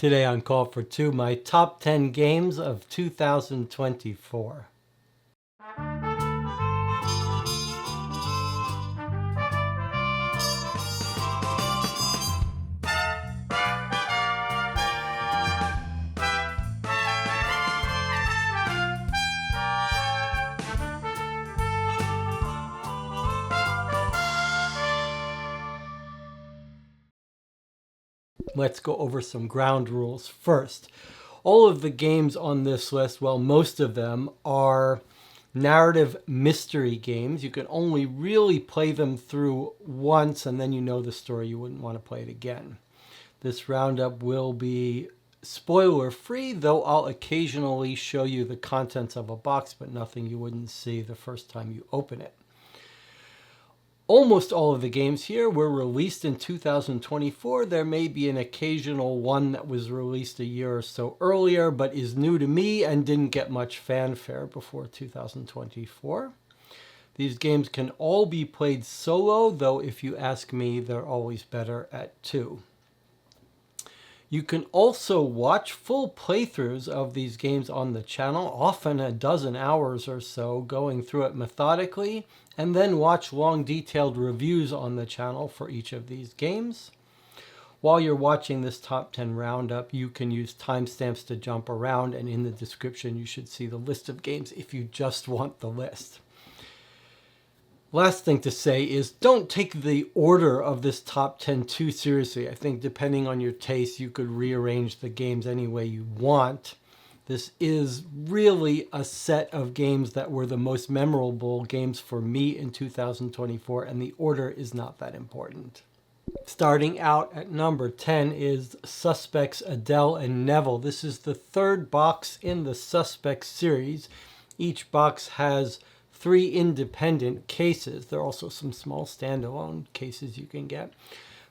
Today on Call for Two, my top 10 games of 2024. Let's go over some ground rules first. All of the games on this list, well, most of them are narrative mystery games. You can only really play them through once, and then you know the story. You wouldn't want to play it again. This roundup will be spoiler-free, though I'll occasionally show you the contents of a box, but nothing you wouldn't see the first time you open it. Almost all of the games here were released in 2024. There may be an occasional one that was released a year or so earlier, but is new to me and didn't get much fanfare before 2024. These games can all be played solo, though if you ask me, they're always better at two. You can also watch full playthroughs of these games on the channel, often a dozen hours or so, going through it methodically, and then watch long detailed reviews on the channel for each of these games. While you're watching this top 10 roundup, you can use timestamps to jump around, and in the description you should see the list of games if you just want the list. Last thing to say is don't take the order of this top 10 too seriously. I think depending on your taste, you could rearrange the games any way you want. This is really a set of games that were the most memorable games for me in 2024, and the order is not that important. Starting out at number 10 is Suspects Adele and Neville. This is the third box in the Suspects series. Each box has 3 independent cases. There are also some small standalone cases you can get.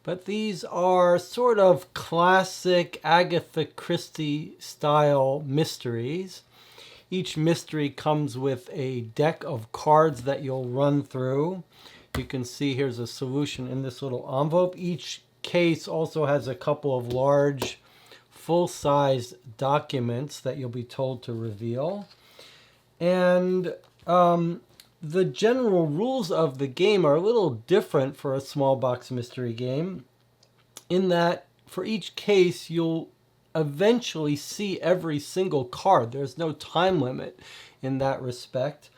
But these are sort of classic Agatha Christie style mysteries. Each mystery comes with a deck of cards that you'll run through. You can see here's a solution in this little envelope. Each case also has a couple of large full-size documents that you'll be told to reveal. And the general rules of the game are a little different for a small box mystery game, in that for each case you'll eventually see every single card. There's no time limit in that respect,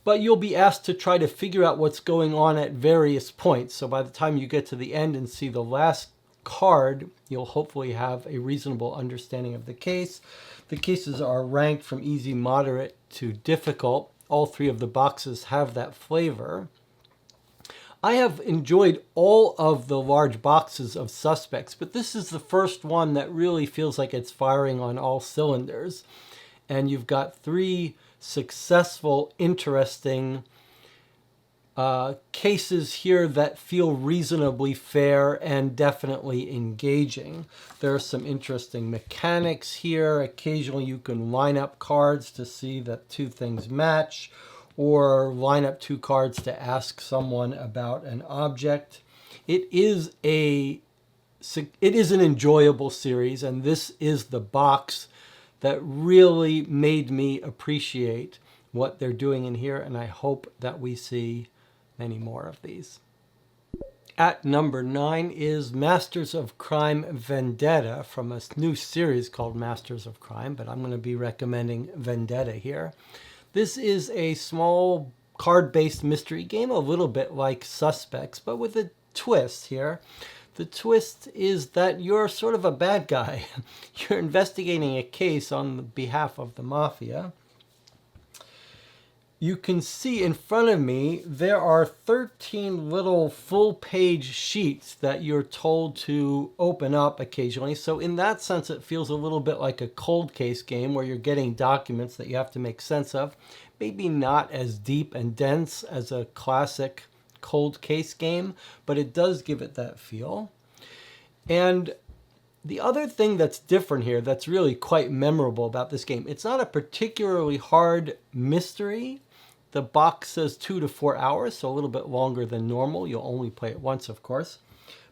but you'll be asked to try to figure out what's going on at various points. So by the time you get to the end and see the last card, you'll hopefully have a reasonable understanding of the case. The cases are ranked from easy, moderate to difficult. All 3 of the boxes have that flavor. I have enjoyed all of the large boxes of Suspects, but this is the first one that really feels like it's firing on all cylinders. And you've got 3 successful, interesting cases here that feel reasonably fair and definitely engaging. There are some interesting mechanics here. Occasionally you can line up cards to see that 2 things match, or line up 2 cards to ask someone about an object. It is an enjoyable series, and this is the box that really made me appreciate what they're doing in here, and I hope that we see many more of these. At number 9 is Masters of Crime Vendetta, from a new series called Masters of Crime, but I'm going to be recommending Vendetta here. This is a small card-based mystery game, a little bit like Suspects, but with a twist here. The twist is that you're sort of a bad guy. You're investigating a case on behalf of the mafia. You can see in front of me, there are 13 little full-page sheets that you're told to open up occasionally. So in that sense, it feels a little bit like a cold case game where you're getting documents that you have to make sense of. Maybe not as deep and dense as a classic cold case game, but it does give it that feel. And the other thing that's different here that's really quite memorable about this game, it's not a particularly hard mystery. The box says 2 to 4 hours, so a little bit longer than normal. You'll only play it once, of course.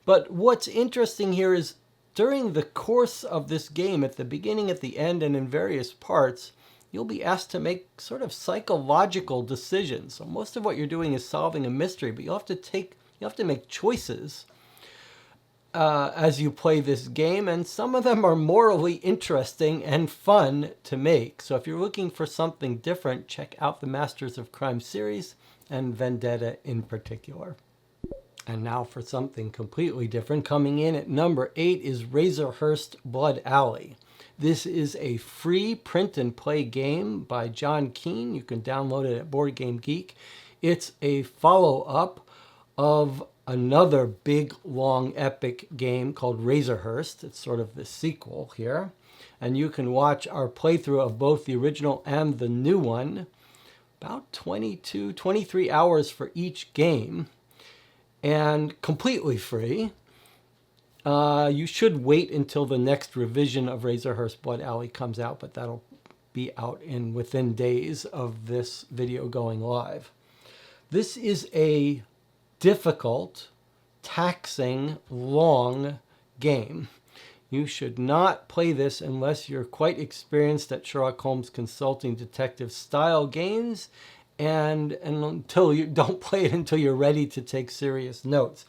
But what's interesting here is during the course of this game, at the beginning, at the end, and in various parts, you'll be asked to make sort of psychological decisions. So most of what you're doing is solving a mystery, but you have to make choices as you play this game, and some of them are morally interesting and fun to make. So if you're looking for something different, check out the Masters of Crime series and Vendetta in particular. And now for something completely different. Coming in at number 8 is Razorhurst Blood Alley. This is a free print and play game by John Keane. You can download it at Board Game Geek. It's a follow-up of another big, long, epic game called Razorhurst. It's sort of the sequel here. And you can watch our playthrough of both the original and the new one. About 22, 23 hours for each game. And completely free. You should wait until the next revision of Razorhurst Blood Alley comes out, but that'll be out within days of this video going live. This is a difficult, taxing, long game. You should not play this unless you're quite experienced at Sherlock Holmes consulting detective style games, and until you don't play it until you're ready to take serious notes.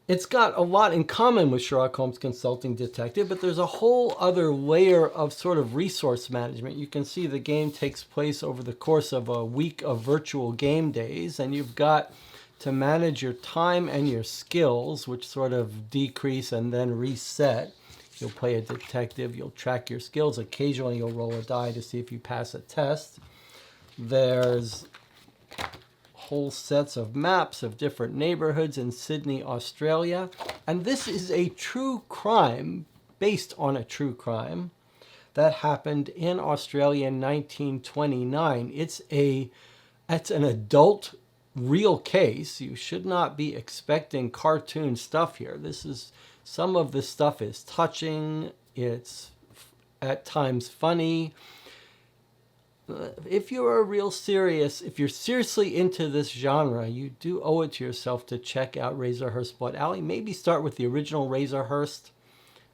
It's got a lot in common with Sherlock Holmes Consulting Detective, but there's a whole other layer of sort of resource management. You can see the game takes place over the course of a week of virtual game days, and you've got to manage your time and your skills, which sort of decrease and then reset. You'll play a detective, you'll track your skills. Occasionally you'll roll a die to see if you pass a test. There's whole sets of maps of different neighborhoods in Sydney, Australia. And this is a true crime, based on a true crime, that happened in Australia in 1929. It's an adult real case. You should not be expecting cartoon stuff here. Some of this stuff is touching. It's at times funny. If you're seriously into this genre, you do owe it to yourself to check out Razorhurst Blood Alley. Maybe start with the original Razorhurst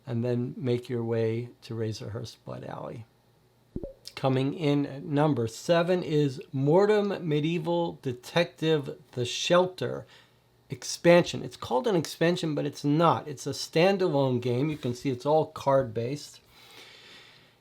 and then make your way to Razorhurst Blood Alley. Coming in at number 7 is Mortum Medieval Detective The Shelter expansion. It's called an expansion, but it's not. It's a standalone game. You can see it's all card-based.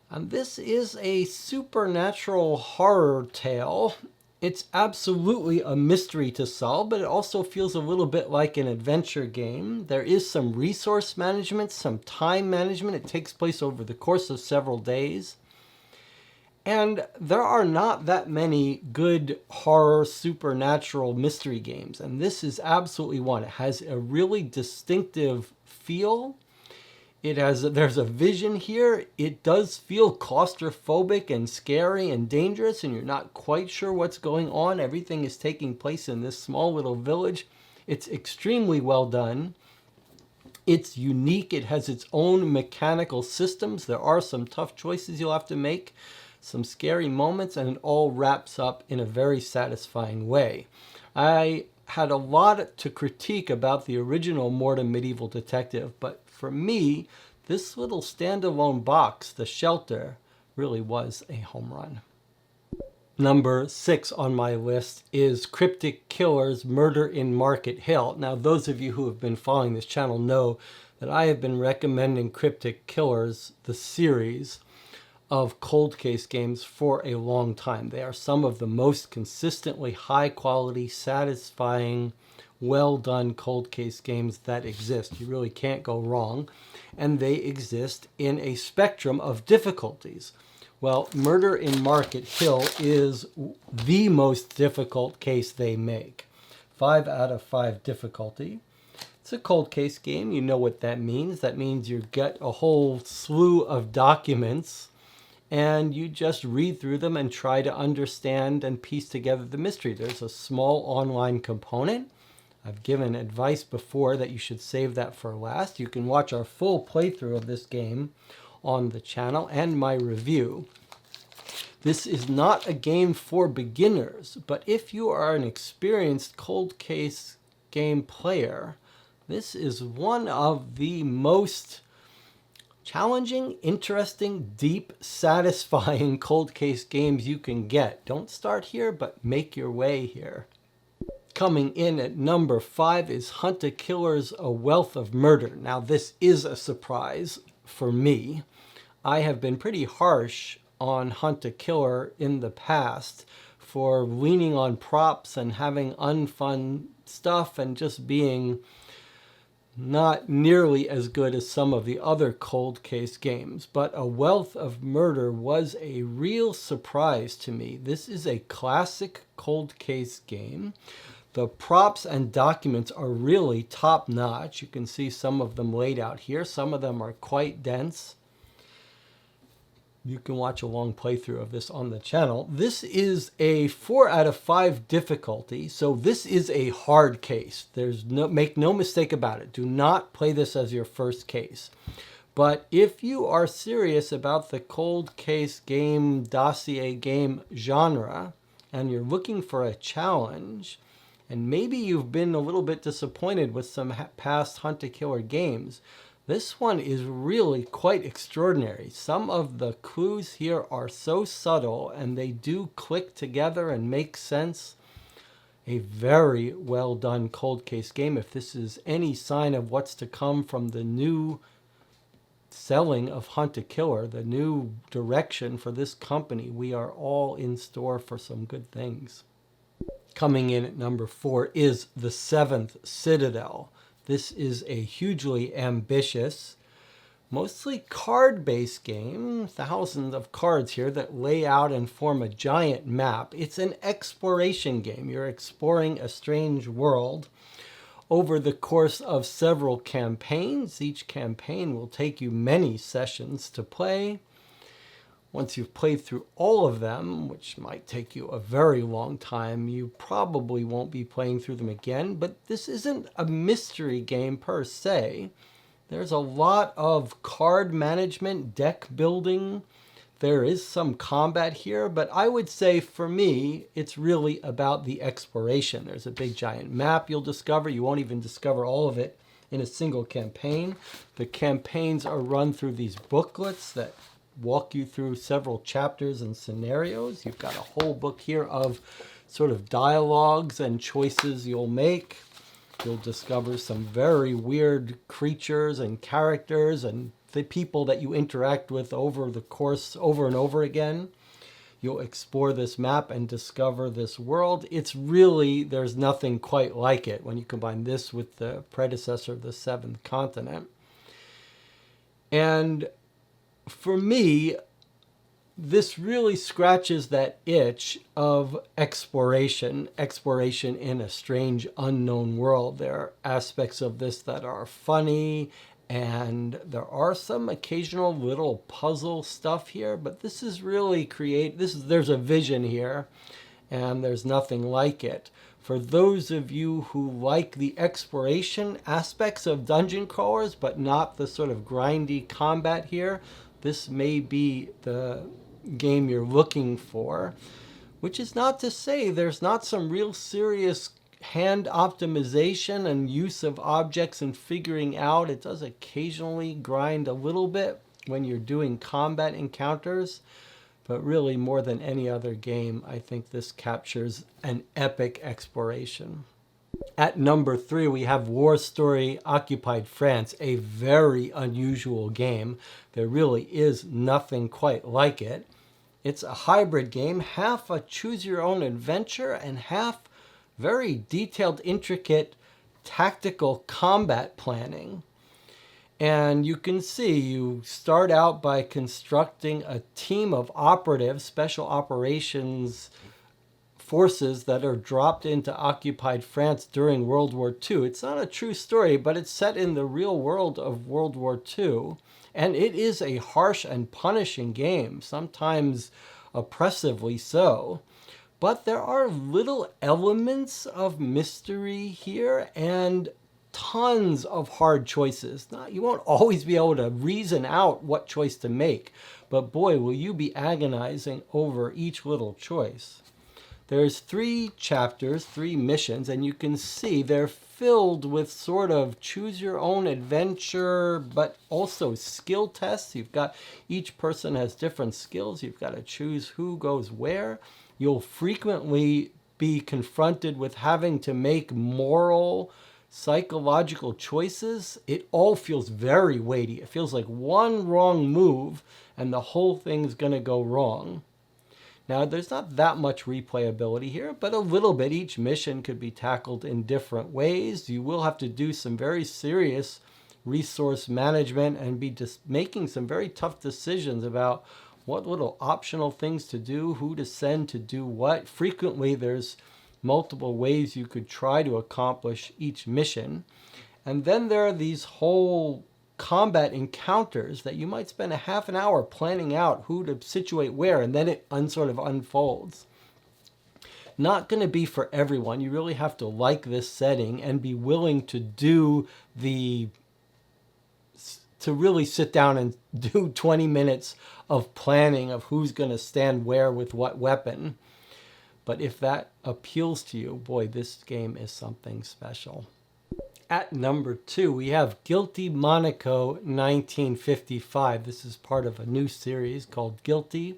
And this is a supernatural horror tale. It's absolutely a mystery to solve, but it also feels a little bit like an adventure game. There is some resource management, some time management. It takes place over the course of several days. And there are not that many good horror supernatural mystery games, and this is absolutely one. It has a really distinctive feel. There's a vision here. It does feel claustrophobic and scary and dangerous, and you're not quite sure what's going on. Everything is taking place in this small little village. It's extremely well done. It's unique. It has its own mechanical systems. There are some tough choices you'll have to make, some scary moments, and it all wraps up in a very satisfying way. I had a lot to critique about the original Mortum Medieval Detective, but for me, this little standalone box, The Shelter, really was a home run. Number 6 on my list is Cryptic Killer's Murder in Market Hill. Now, those of you who have been following this channel know that I have been recommending Cryptic Killers, the series of cold case games, for a long time. They are some of the most consistently high quality, satisfying, well done cold case games that exist. You really can't go wrong. And they exist in a spectrum of difficulties. Well, Murder in Market Hill is the most difficult case they make. 5 out of 5 difficulty. It's a cold case game. You know what that means. That means you get a whole slew of documents and you just read through them and try to understand and piece together the mystery. There's a small online component. I've given advice before that you should save that for last. You can watch our full playthrough of this game on the channel and my review. This is not a game for beginners, but if you are an experienced cold case game player, This is one of the most challenging, interesting, deep, satisfying cold case games you can get. Don't start here, but make your way here. Coming in at number 5 is Hunt a Killer's A Wealth of Murder. Now, this is a surprise for me. I have been pretty harsh on Hunt a Killer in the past for leaning on props and having unfun stuff and just being not nearly as good as some of the other cold case games. But A Wealth of Murder was a real surprise to me. This is a classic cold case game. The props and documents are really top notch. You can see some of them laid out here. Some of them are quite dense. You can watch a long playthrough of this on the channel. This is a 4 out of 5 difficulty, so this is a hard case. Make no mistake about it. Do not play this as your first case. But if you are serious about the cold case game, dossier game genre, and you're looking for a challenge, and maybe you've been a little bit disappointed with some past Hunt a Killer games, this one is really quite extraordinary. Some of the clues here are so subtle and they do click together and make sense. A very well done cold case game. If this is any sign of what's to come from the new selling of Hunt a Killer, the new direction for this company, we are all in store for some good things. Coming in at number 4 is the 7th Citadel. This is a hugely ambitious, mostly card-based game. Thousands of cards here that lay out and form a giant map. It's an exploration game. You're exploring a strange world over the course of several campaigns. Each campaign will take you many sessions to play. Once you've played through all of them, which might take you a very long time, you probably won't be playing through them again. But this isn't a mystery game per se. There's a lot of card management, deck building. There is some combat here, but I would say for me, it's really about the exploration. There's a big giant map you'll discover. You won't even discover all of it in a single campaign. The campaigns are run through these booklets that walk you through several chapters and scenarios. You've got a whole book here of sort of dialogues and choices you'll make. You'll discover some very weird creatures and characters and the people that you interact with over the course, over and over again. You'll explore this map and discover this world. It's really, there's nothing quite like it when you combine this with the predecessor of the Seventh Continent. And for me, this really scratches that itch of exploration in a strange, unknown world. There are aspects of this that are funny, and there are some occasional little puzzle stuff here, but this is really there's a vision here, and there's nothing like it. For those of you who like the exploration aspects of dungeon crawlers, but not the sort of grindy combat here, this may be the game you're looking for, which is not to say there's not some real serious hand optimization and use of objects and figuring out. It does occasionally grind a little bit when you're doing combat encounters, but really more than any other game, I think this captures an epic exploration. At number 3, we have War Story Occupied France, a very unusual game. There really is nothing quite like it. It's a hybrid game, half a choose-your-own-adventure and half very detailed, intricate, tactical combat planning. And you can see you start out by constructing a team of operatives, special operations forces that are dropped into occupied France during World War II. It's not a true story, but it's set in the real world of World War II. And it is a harsh and punishing game, sometimes oppressively so. But there are little elements of mystery here and tons of hard choices. Now, you won't always be able to reason out what choice to make, but boy, will you be agonizing over each little choice. There's 3 chapters, 3 missions, and you can see they're filled with sort of choose your own adventure, but also skill tests. You've got, each person has different skills. You've got to choose who goes where. You'll frequently be confronted with having to make moral, psychological choices. It all feels very weighty. It feels like one wrong move and the whole thing's going to go wrong. Now, there's not that much replayability here, but a little bit. Each mission could be tackled in different ways. You will have to do some very serious resource management and be just making some very tough decisions about what little optional things to do, who to send to do what. Frequently, there's multiple ways you could try to accomplish each mission. And then there are these whole combat encounters that you might spend a half an hour planning out who to situate where, and then it sort of unfolds. Not going to be for everyone. You really have to like this setting and be willing to really sit down and do 20 minutes of planning of who's going to stand where with what weapon. But if that appeals to you, boy, this game is something special. At number 2, we have Guilty Monaco 1955. This is part of a new series called Guilty.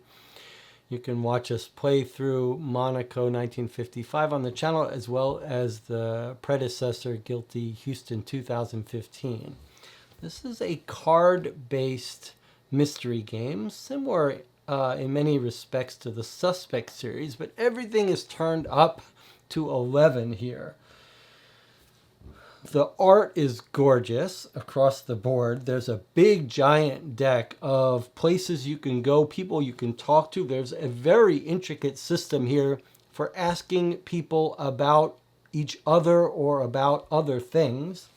You can watch us play through Monaco 1955 on the channel, as well as the predecessor, Guilty Houston 2015. This is a card-based mystery game, similar in many respects to the Suspect series, but everything is turned up to 11 here. The art is gorgeous across the board. There's a big giant deck of places you can go, people you can talk to. There's a very intricate system here for asking people about each other or about other things.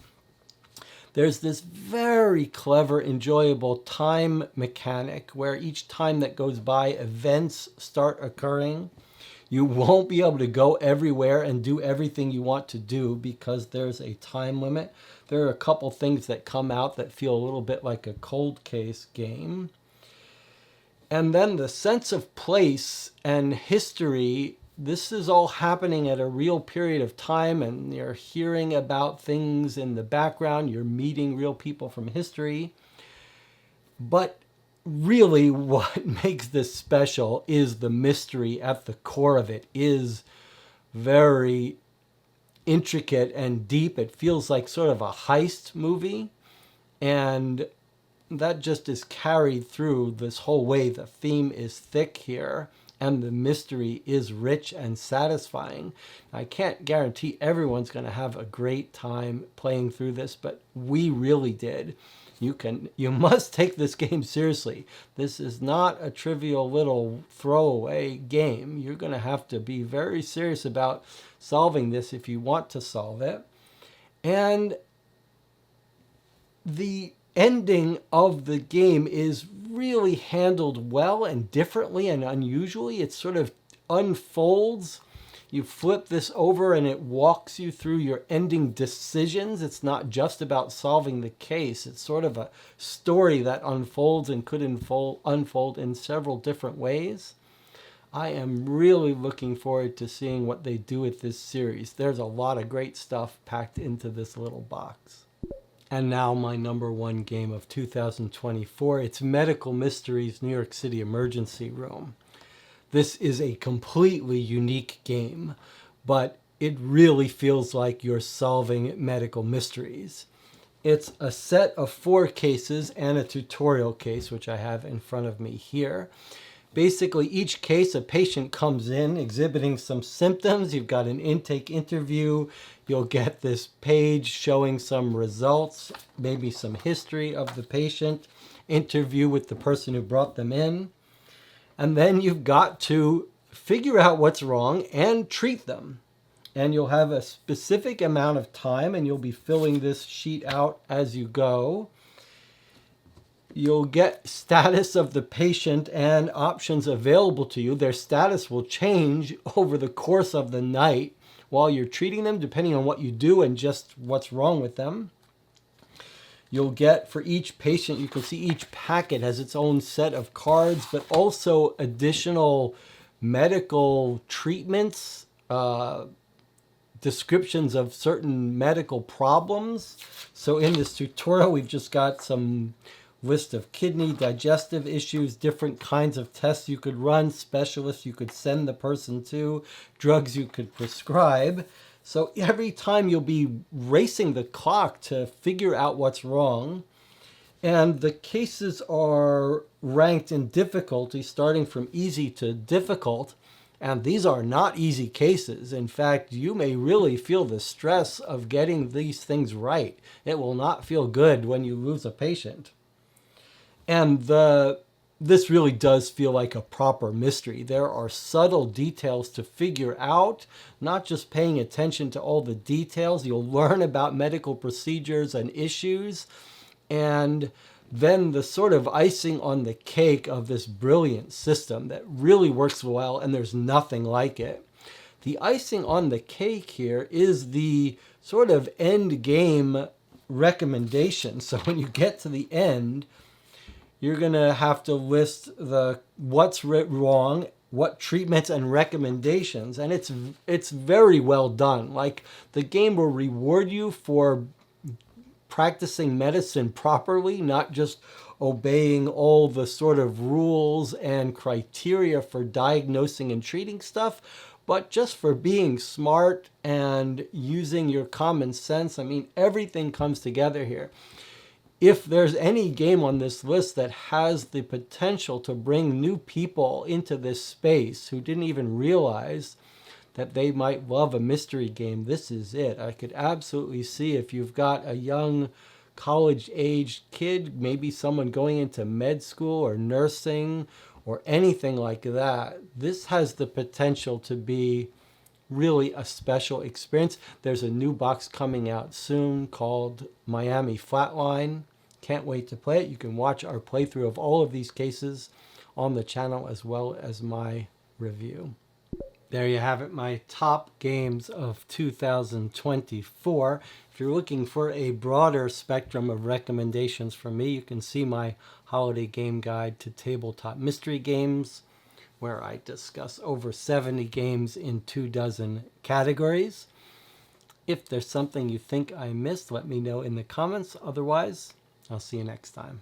There's this very clever, enjoyable time mechanic where each time that goes by, events start occurring. You won't be able to go everywhere and do everything you want to do because there's a time limit. There are a couple things that come out that feel a little bit like a cold case game. And then the sense of place and history, this is all happening at a real period of time, and you're hearing about things in the background. You're meeting real people from history. But really what makes this special is the mystery at the core of it is very intricate and deep. It feels like sort of a heist movie, and that just is carried through this whole way. The theme is thick here, and the mystery is rich and satisfying. I can't guarantee everyone's going to have a great time playing through this, but we really did. You must take this game seriously. This is not a trivial little throwaway game. You're going to have to be very serious about solving this if you want to solve it. And the ending of the game is really handled well and differently and unusually. It sort of unfolds. You flip this over and it walks you through your ending decisions. It's not just about solving the case. It's sort of a story that unfolds and could unfold in several different ways. I am really looking forward to seeing what they do with this series. There's a lot of great stuff packed into this little box. And now my number 1 game of 2024. It's Medical Mysteries New York City Emergency Room. This is a completely unique game, but it really feels like you're solving medical mysteries. It's a set of 4 cases and a tutorial case, which I have in front of me here. Basically, each case, a patient comes in exhibiting some symptoms. You've got an intake interview. You'll get this page showing some results, maybe some history of the patient, interview with the person who brought them in. And then you've got to figure out what's wrong and treat them. And you'll have a specific amount of time, and you'll be filling this sheet out as you go. You'll get status of the patient and options available to you. Their status will change over the course of the night while you're treating them, depending on what you do and just what's wrong with them. You'll get, for each patient, you can see each packet has its own set of cards, but also additional medical treatments, descriptions of certain medical problems. So in this tutorial, we've just got some list of kidney, digestive issues, different kinds of tests you could run, specialists you could send the person to, drugs you could prescribe. So every time you'll be racing the clock to figure out what's wrong. And the cases are ranked in difficulty, starting from easy to difficult. And these are not easy cases. In fact, you may really feel the stress of getting these things right. It will not feel good when you lose a patient. And this really does feel like a proper mystery. There are subtle details to figure out, not just paying attention to all the details. You'll learn about medical procedures and issues. And then the sort of icing on the cake of this brilliant system that really works well, and there's nothing like it. The icing on the cake here is the sort of end game recommendation. So when you get to the end, you're going to have to list what's wrong, what treatments and recommendations. And it's very well done. Like, the game will reward you for practicing medicine properly, not just obeying all the sort of rules and criteria for diagnosing and treating stuff, but just for being smart and using your common sense. I mean, everything comes together here. If there's any game on this list that has the potential to bring new people into this space who didn't even realize that they might love a mystery game, this is it. I could absolutely see if you've got a young college-aged kid, maybe someone going into med school or nursing or anything like that, this has the potential to be really a special experience. There's a new box coming out soon called Miami Flatline. Can't wait to play it. You can watch our playthrough of all of these cases on the channel as well as my review. There you have it, my top games of 2024. If you're looking for a broader spectrum of recommendations from me, you can see my holiday game guide to tabletop mystery games, where I discuss over 70 games in 24 categories. If there's something you think I missed, let me know in the comments. Otherwise, I'll see you next time.